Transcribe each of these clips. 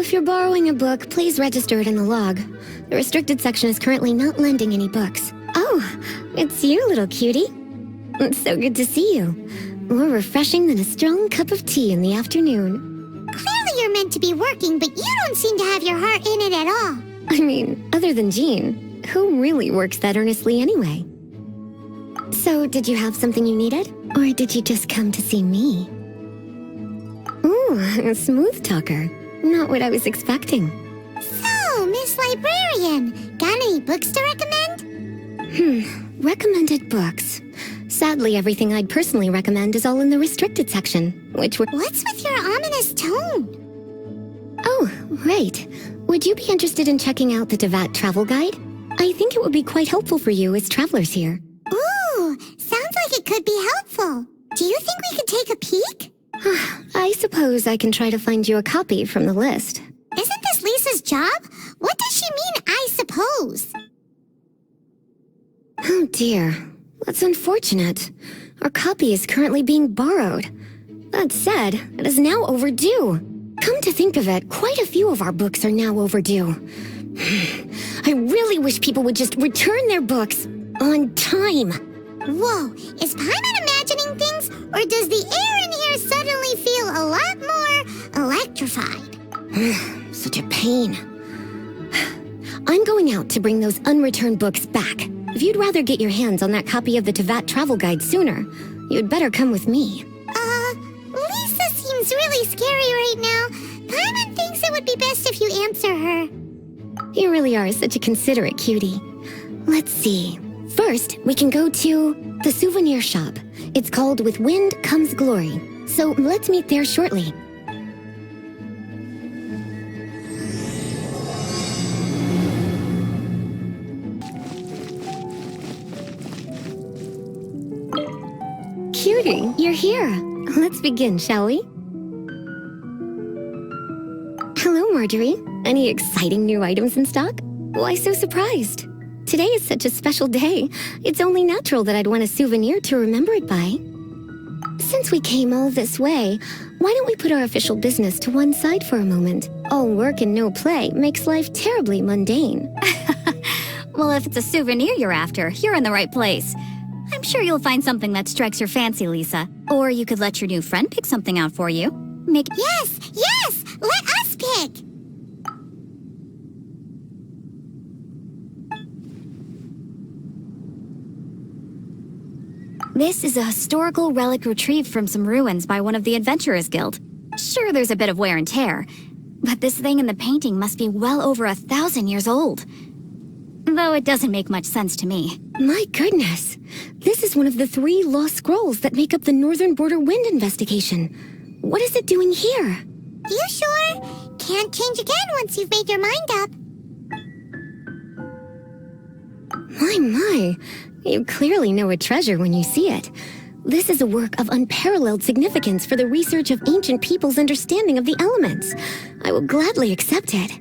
If you're borrowing a book, please register it in the log. The restricted section is currently not lending any books. Oh, it's you, little cutie. It's so good to see you. More refreshing than a strong cup of tea in the afternoon. Clearly you're meant to be working, but you don't seem to have your heart in it at all. I mean, other than Jean, who really works that earnestly anyway? So, did you have something you needed? Or did you just come to see me? Ooh, a smooth talker. Not what I was expecting. So, Miss Librarian, got any books to recommend? Recommended books. Sadly, everything I'd personally recommend is all in the restricted section, which would... What's with your ominous tone? Oh, right. Would you be interested in checking out the Devat travel guide? I think it would be quite helpful for you as travelers here. Ooh, sounds like it could be helpful. Do you think we could take a peek? I suppose I can try to find you a copy from the list. Isn't this Lisa's job? What does she mean, I suppose? Oh dear, that's unfortunate. Our copy is currently being borrowed. That said, it is now overdue. Come to think of it, quite a few of our books are now overdue. I really wish people would just return their books on time. Whoa, is Paimon imagining things, or does the air in here suddenly feel a lot more electrified? Such a pain. I'm going out to bring those unreturned books back. If you'd rather get your hands on that copy of the Tevat travel guide sooner, you'd better come with me. Lisa seems really scary right now. Paimon thinks it would be best if you answer her. You really are such a considerate cutie. Let's see. First, we can go to the souvenir shop. It's called With Wind Comes Glory. So let's meet there shortly. Cutie, you're here. Let's begin, shall we? Hello, Marjorie. Any exciting new items in stock? Why so surprised? Today is such a special day. It's only natural that I'd want a souvenir to remember it by. Since we came all this way, why don't we put our official business to one side for a moment? All work and no play makes life terribly mundane. Well, if it's a souvenir you're after, you're in the right place. I'm sure you'll find something that strikes your fancy, Lisa. Or you could let your new friend pick something out for you. Yes! Let us pick! This is a historical relic retrieved from some ruins by one of the Adventurers Guild. Sure, there's a bit of wear and tear, but this thing in the painting must be well over 1,000 years old. Though it doesn't make much sense to me. My goodness! This is one of the 3 lost scrolls that make up the Northern Border Wind investigation. What is it doing here? You sure? Can't change again once you've made your mind up. My. You clearly know a treasure when you see it. This is a work of unparalleled significance for the research of ancient people's understanding of the elements. I will gladly accept it.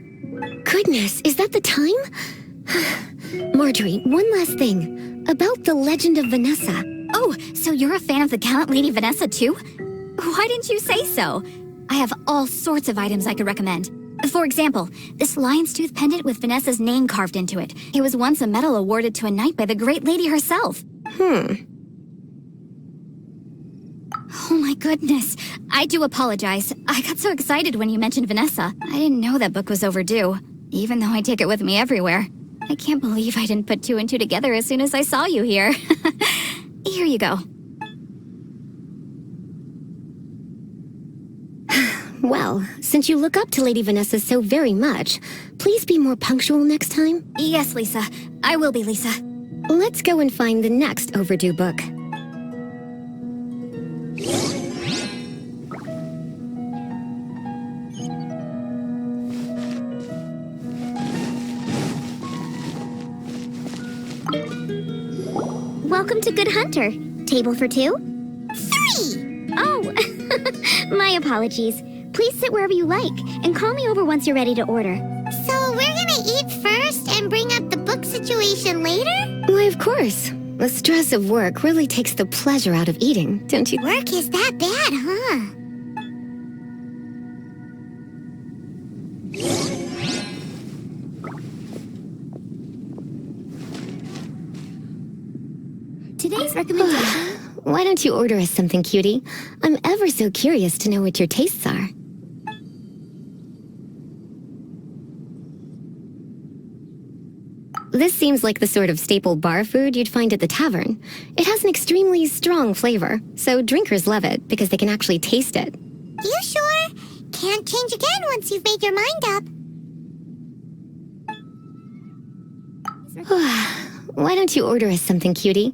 Goodness, is that the time? Marjorie, one last thing. About the legend of Vanessa. Oh, so you're a fan of the gallant Lady Vanessa too? Why didn't you say so? I have all sorts of items I could recommend. For example, this lion's tooth pendant with Vanessa's name carved into it. It was once a medal awarded to a knight by the great lady herself. Oh my goodness. I do apologize. I got so excited when you mentioned Vanessa. I didn't know that book was overdue, even though I take it with me everywhere. I can't believe I didn't put 2 and 2 together as soon as I saw you here. Here you go. Well, since you look up to Lady Vanessa so very much, please be more punctual next time. Yes, Lisa. I will be, Lisa. Let's go and find the next overdue book. Welcome to Good Hunter. Table for 2? 3! Oh, my apologies. Please sit wherever you like, and call me over once you're ready to order. So we're gonna eat first and bring up the book situation later? Why, of course. The stress of work really takes the pleasure out of eating, don't you? Work is that bad, huh? Today's recommendation... Why don't you order us something, cutie? I'm ever so curious to know what your tastes are. This seems like the sort of staple bar food you'd find at the tavern. It has an extremely strong flavor, so drinkers love it because they can actually taste it. You sure? Can't change again once you've made your mind up. Why don't you order us something, cutie?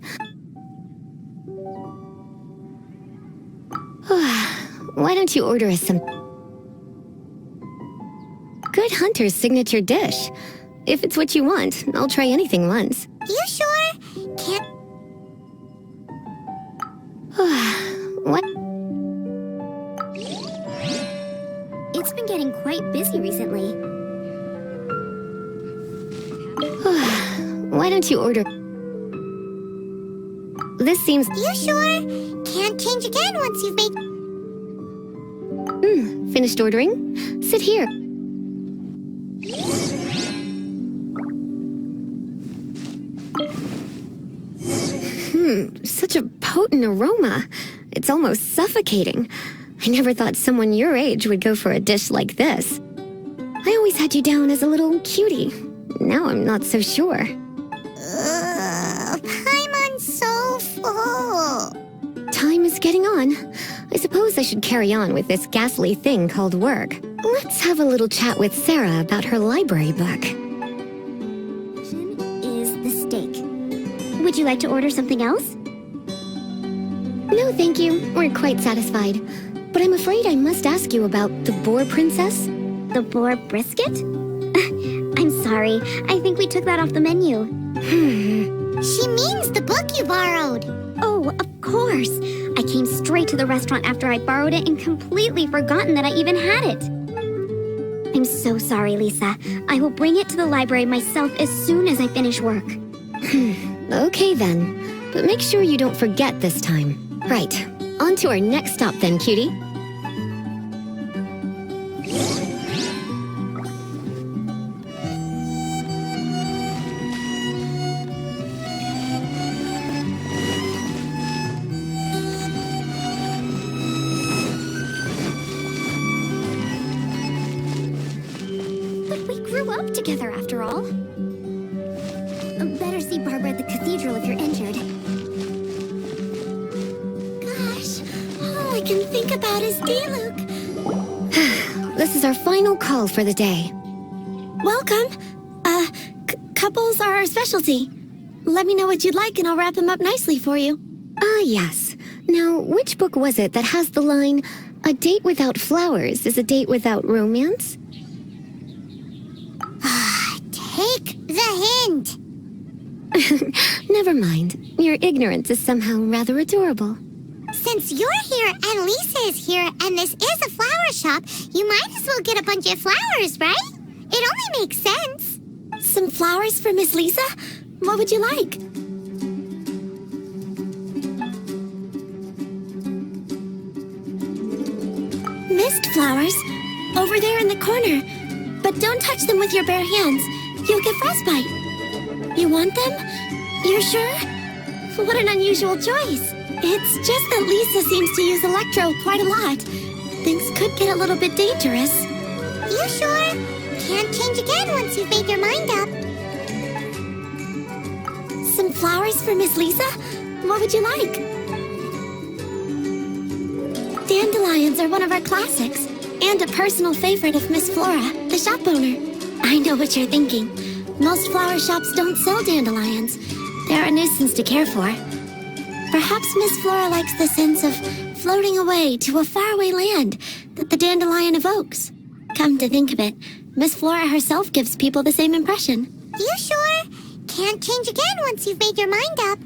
Why don't you order us some... Good Hunter's signature dish. If it's what you want, I'll try anything once. You sure? Can't... What? It's been getting quite busy recently. Why don't you order... This seems... You sure? Can't change again once you've made... Finished ordering? Sit here. Such a potent aroma. It's almost suffocating. I never thought someone your age would go for a dish like this. I always had you down as a little cutie. Now I'm not so sure. I'm so full. Time is getting on. I suppose I should carry on with this ghastly thing called work. Let's have a little chat with Sarah about her library book. Is the steak. Would you like to order something else? No, thank you. We're quite satisfied. But I'm afraid I must ask you about the boar princess. The boar brisket? I'm sorry. I think we took that off the menu. She means the book you borrowed. Oh, of course. I came straight to the restaurant after I borrowed it and completely forgotten that I even had it. I'm so sorry, Lisa. I will bring it to the library myself as soon as I finish work. Okay then. But make sure you don't forget this time. Right. On to our next stop then, cutie. But we grew up together after all. Better see Barbara at the cathedral if you're injured. Gosh, all I can think about is Diluc. This is our final call for the day. Welcome. Couples are our specialty. Let me know what you'd like and I'll wrap them up nicely for you. Yes. Now, which book was it that has the line, "A date without flowers is a date without romance"? Take the hint. Never mind. Your ignorance is somehow rather adorable. Since you're here and Lisa is here and this is a flower shop, you might as well get a bunch of flowers, right? It only makes sense. Some flowers for Miss Lisa? What would you like? Mist flowers? Over there in the corner. But don't touch them with your bare hands. You'll get frostbite. You want them? You're sure? What an unusual choice. It's just that Lisa seems to use electro quite a lot. Things could get a little bit dangerous. You sure? Can't change again once you've made your mind up. Some flowers for Miss Lisa? What would you like? Dandelions are one of our classics, and a personal favorite of Miss Flora, the shop owner. I know what you're thinking. Most flower shops don't sell dandelions. They're a nuisance to care for. Perhaps Miss Flora likes the sense of floating away to a faraway land that the dandelion evokes. Come to think of it, Miss Flora herself gives people the same impression. You sure? Can't change again once you've made your mind up.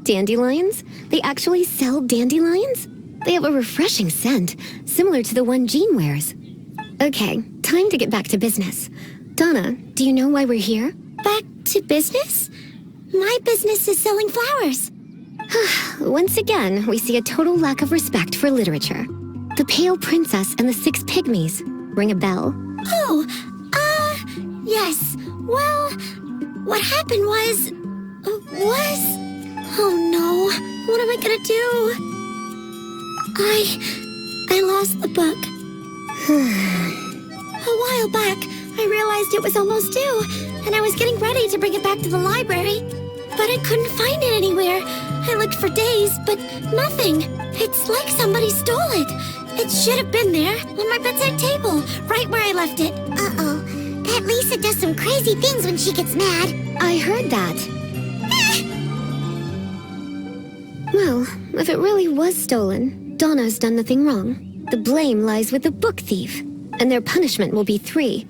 Dandelions? They actually sell dandelions? They have a refreshing scent, similar to the one Jean wears. Okay, time to get back to business. Donna, do you know why we're here? Back to business? My business is selling flowers. Once again, we see a total lack of respect for literature. The Pale Princess and the Six Pygmies. Ring a bell? Oh, yes. Well, what happened was... Was? Oh no, what am I gonna do? I lost the book. A while back, I realized it was almost due, and I was getting ready to bring it back to the library. But I couldn't find it anywhere. I looked for days, but nothing. It's like somebody stole it. It should have been there, on my bedside table, right where I left it. Uh-oh. That Lisa does some crazy things when she gets mad. I heard that. Well, if it really was stolen, Donna's done nothing wrong. The blame lies with the book thief. And their punishment will be 10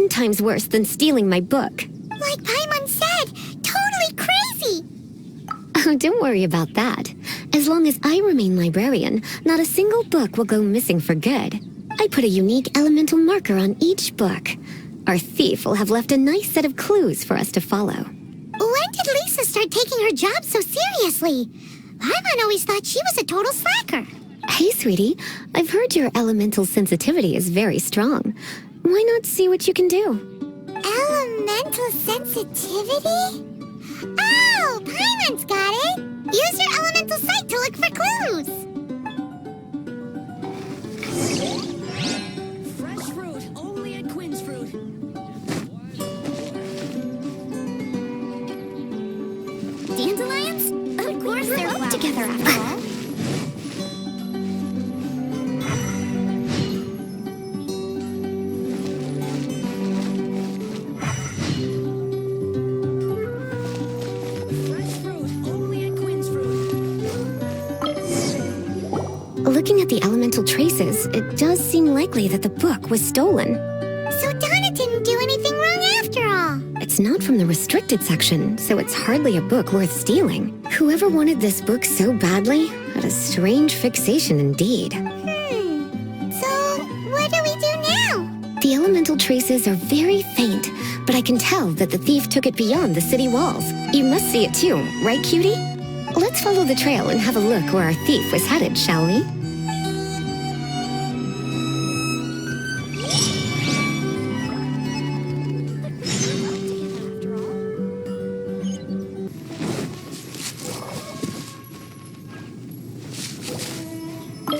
times worse than stealing my book. Like Paimon said, totally crazy. Oh, don't worry about that. As long as I remain librarian, not a single book will go missing for good. I put a unique elemental marker on each book. Our thief will have left a nice set of clues for us to follow. When did Lisa start taking her job so seriously? Paimon always thought she was a total slacker. Hey, sweetie, I've heard your elemental sensitivity is very strong. Why not see what you can do? Elemental sensitivity? Oh, Paimon's got it! Use your elemental sight to look for clues! Fresh fruit, only at Quinn's Fruit. Dandelions? Of course they're all together after all. Looking at the elemental traces, it does seem likely that the book was stolen. So Donna didn't do anything wrong after all. It's not from the restricted section, so it's hardly a book worth stealing. Whoever wanted this book so badly had a strange fixation indeed. So, what do we do now? The elemental traces are very faint, but I can tell that the thief took it beyond the city walls. You must see it too, right, cutie? Let's follow the trail and have a look where our thief was headed, shall we?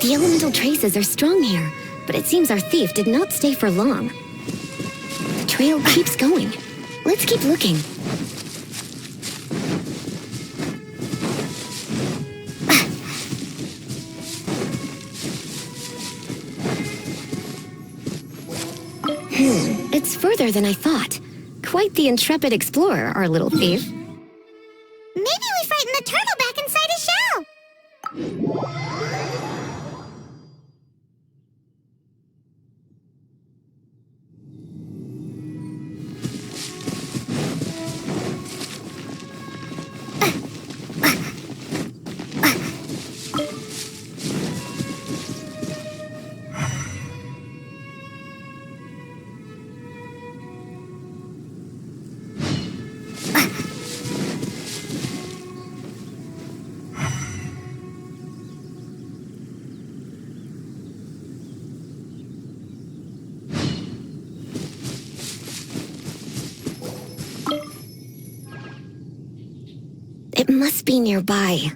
The elemental traces are strong here, but it seems our thief did not stay for long. The trail keeps going. Let's keep looking. It's further than I thought. Quite the intrepid explorer, our little thief. Maybe we frightened the turtle back inside his shell. It must be nearby.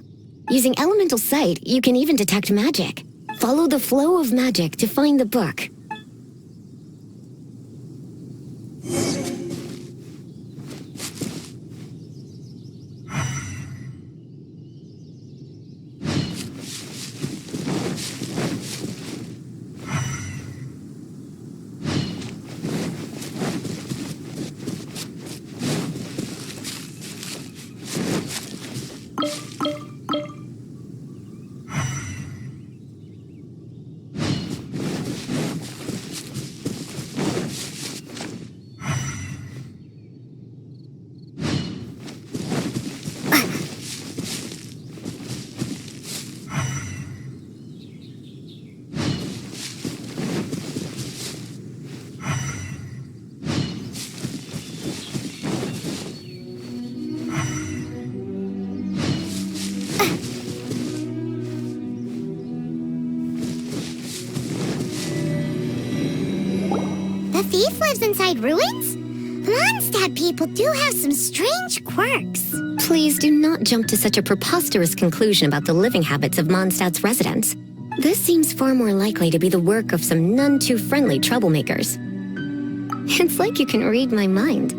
Using elemental sight, you can even detect magic. Follow the flow of magic to find the book. The thief lives inside ruins? Mondstadt people do have some strange quirks. Please do not jump to such a preposterous conclusion about the living habits of Mondstadt's residents. This seems far more likely to be the work of some none-too-friendly troublemakers. It's like you can read my mind.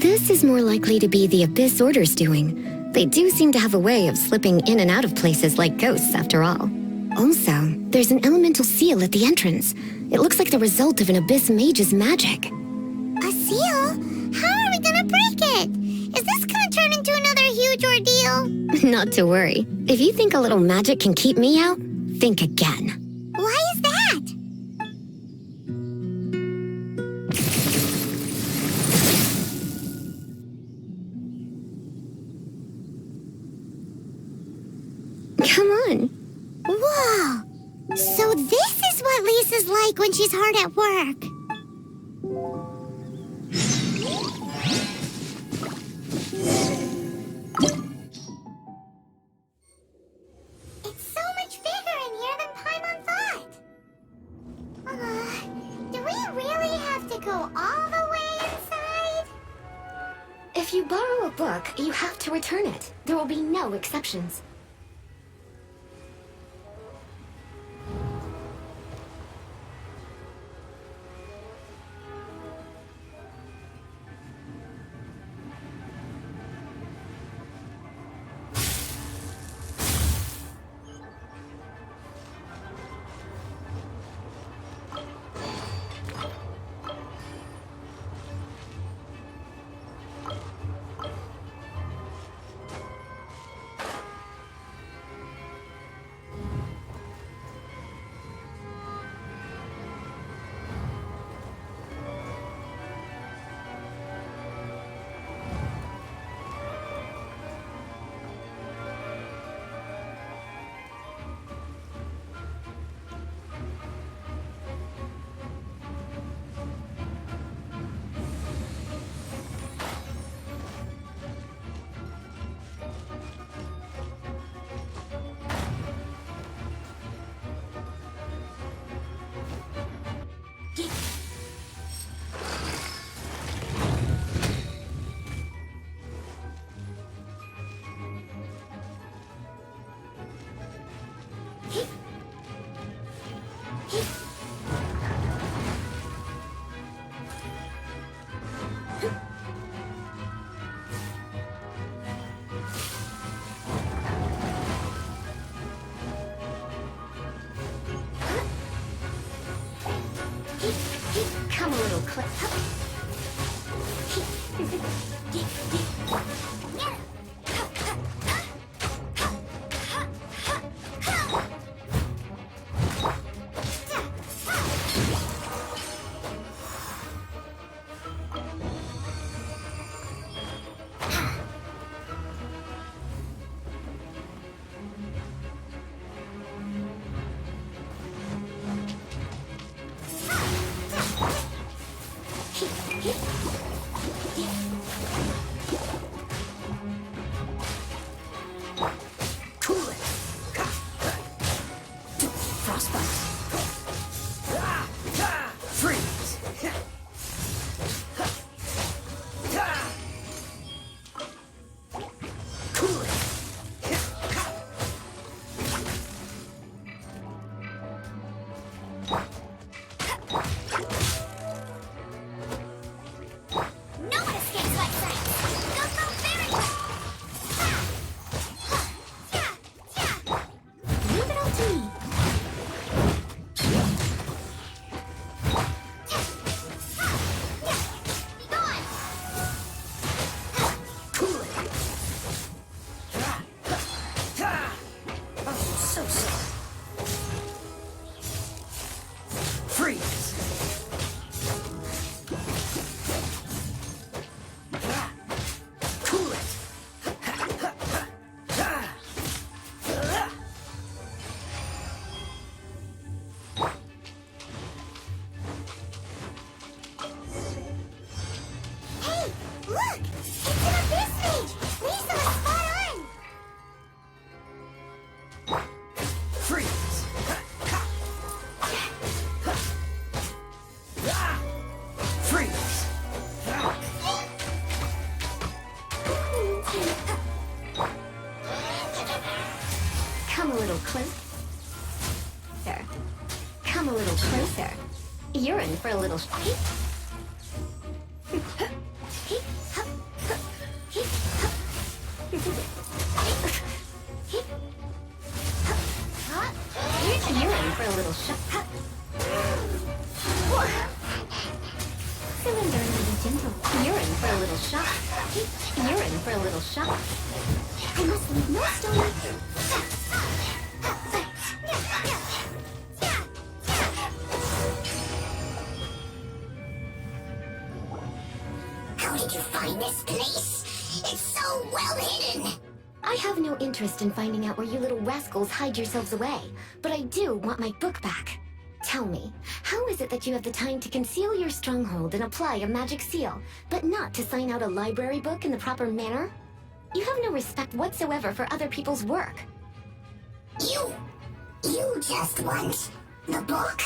This is more likely to be the Abyss Order's doing. They do seem to have a way of slipping in and out of places like ghosts, after all. Also, there's an elemental seal at the entrance. It looks like the result of an Abyss mage's magic. A seal? How are we gonna break it? Is this gonna turn into another huge ordeal? Not to worry. If you think a little magic can keep me out, think again. Why is that? Come on. Whoa! So this is what Lisa's like when she's hard at work. It's so much bigger in here than Paimon thought. Do we really have to go all the way inside? If you borrow a book, you have to return it. There will be no exceptions. Come a little closer. Come a little closer. You're in for a little You're in for a little shock. Surrender and be gentle. You're in for a little shock. You're in for a little shock. I must leave no stone. How did you find this place? It's so well hidden. I have no interest in finding out where you little rascals hide yourselves away, but I do want my book back. Tell me, how is it that you have the time to conceal your stronghold and apply a magic seal, but not to sign out a library book in the proper manner? You have no respect whatsoever for other people's work. You just want the book?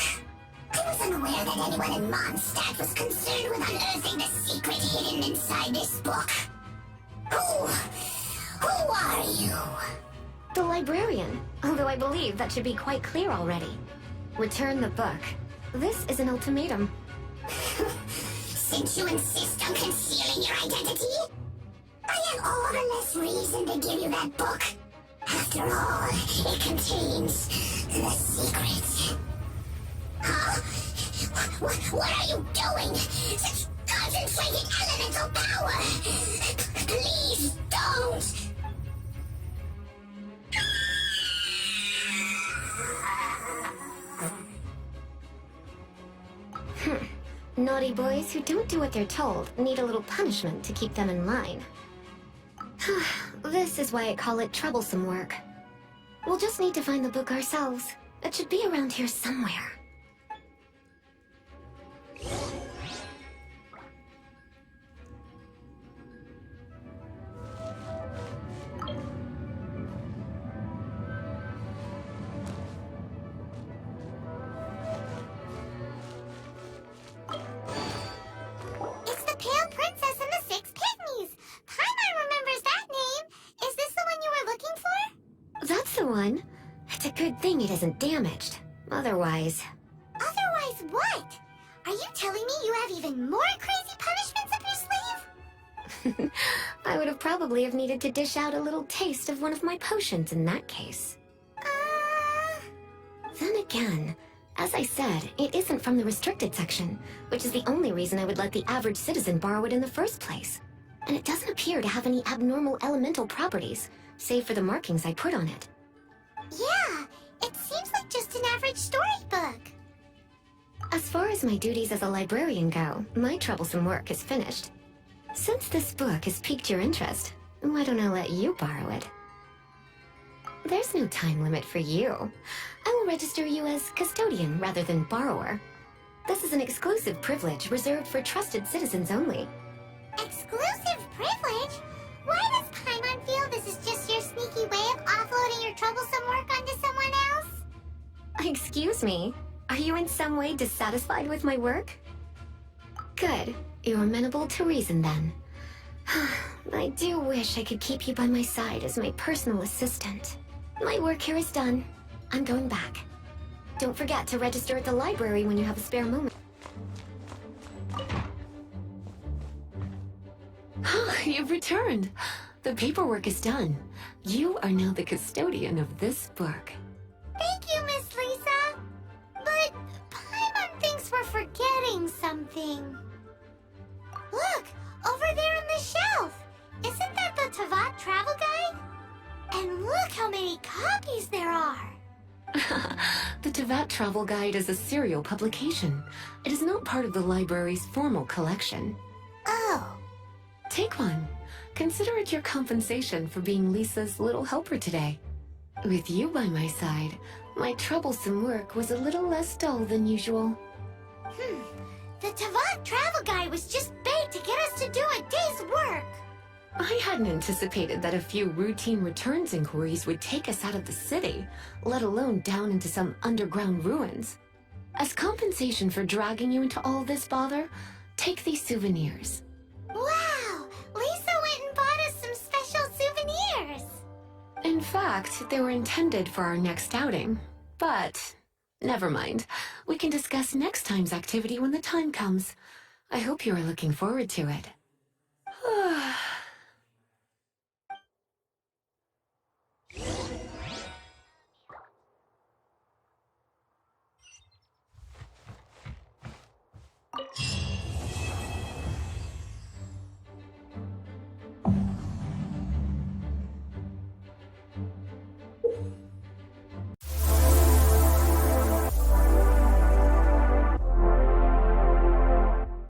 I was unaware that anyone in Mondstadt was concerned with unearthing the secret hidden inside this book. Who are you? The librarian, although I believe that should be quite clear already. Return the book. This is an ultimatum. Since you insist on concealing your identity, I have all the less reason to give you that book. After all, it contains the secret. Huh? What are you doing? Such concentrated elemental power! Please don't! Naughty boys who don't do what they're told need a little punishment to keep them in line. This is why I call it troublesome work. We'll just need to find the book ourselves. It should be around here somewhere. It's the Pale Princess and the Six Pygmies. Paimon remembers that name. Is this the one you were looking for? That's the one. It's a good thing it isn't damaged. Otherwise... Otherwise what? Are you telling me you have even more crazy punishments up your sleeve? I would have probably have needed to dish out a little taste of one of my potions in that case. Then again, as I said, it isn't from the restricted section, which is the only reason I would let the average citizen borrow it in the first place. And it doesn't appear to have any abnormal elemental properties, save for the markings I put on it. Yeah, it seems like just an average storybook. As far as my duties as a librarian go, my troublesome work is finished. Since this book has piqued your interest, why don't I let you borrow it? There's no time limit for you. I will register you as custodian rather than borrower. This is an exclusive privilege reserved for trusted citizens only. Exclusive privilege? Why does Paimon feel this is just your sneaky way of offloading your troublesome work onto someone else? Excuse me, are you in some way dissatisfied with my work? Good, you're amenable to reason then. I do wish I could keep you by my side as my personal assistant. My work here is done. I'm going back. Don't forget to register at the library when you have a spare moment. You've returned. The paperwork is done. You are now the custodian of this book. Thank you, Miss Lisa. But Paimon thinks we're forgetting something. Look, over there on the shelf. Isn't that the Tavat travel guide? And look how many copies there are. The Tavat Travel Guide is a serial publication. It is not part of the library's formal collection. Oh. Take one. Consider it your compensation for being Lisa's little helper today. With you by my side, my troublesome work was a little less dull than usual. The Tavat travel guide was just bait to get us to do a day's work. I hadn't anticipated that a few routine returns inquiries would take us out of the city, let alone down into some underground ruins. As compensation for dragging you into all this bother, take these souvenirs. Wow! Lisa went and bought us some special souvenirs. In fact, they were intended for our next outing, but Never mind. We can discuss next time's activity when the time comes. I hope you are looking forward to it.